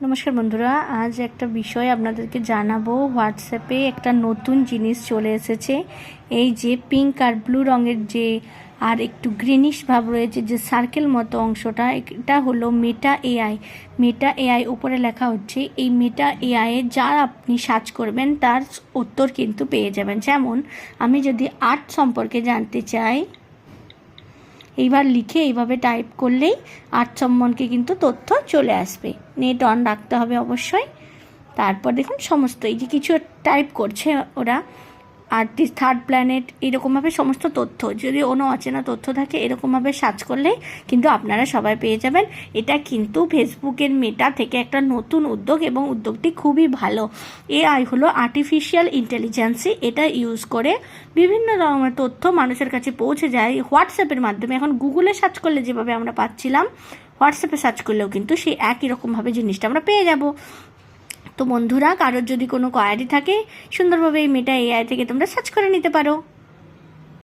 নমস্কার বন্ধুরা, আজ একটা বিষয় আপনাদেরকে জানাবো। হোয়াটসঅ্যাপে একটা নতুন জিনিস চলে এসেছে। এই যে পিঙ্ক আর ব্লু রঙের যে আর একটু গ্রিনিশ ভাব রয়েছে যে সার্কেল মতো অংশটা, এটা হলো মেটা এআই। মেটা এআই উপরে লেখা হচ্ছে এই মেটা এআইয়ে যা আপনি সার্চ করবেন তার উত্তর কিন্তু পেয়ে যাবেন। যেমন আমি যদি আর্ট সম্পর্কে জানতে চাই, এইবার লিখে এইভাবে টাইপ করলেই আর্ট সম্বন্ধে কিন্তু তথ্য চলে আসবে। নেট অন রাখতে হবে অবশ্যই। তারপর দেখুন সমস্ত এই যে কিছু টাইপ করছে ওরা, আর্টিস্ট, থার্ড প্ল্যানেট, এরকমভাবে সমস্ত তথ্য, যদি কোনো অচেনা তথ্য থাকে এরকমভাবে সার্চ করলে কিন্তু আপনারা সবাই পেয়ে যাবেন। এটা কিন্তু ফেসবুকের মেটা থেকে একটা নতুন উদ্যোগ এবং উদ্যোগটি খুবই ভালো। এআই হলো আর্টিফিশিয়াল ইন্টেলিজেন্সি। এটা ইউজ করে বিভিন্ন রকমের তথ্য মানুষের কাছে পৌঁছে যায় হোয়াটসঅ্যাপের মাধ্যমে। এখন গুগলে সার্চ করলে যেভাবে আমরা পাচ্ছিলাম, হোয়াটসঅ্যাপে সার্চ করলেও কিন্তু সেই একই রকমভাবে জিনিসটা আমরা পেয়ে যাব। তো বন্ধুরা, কারোর যদি কোনো কোয়ারি থাকে সুন্দরভাবে এই মেটা এআই থেকে তোমরা সার্চ করে নিতে পারো।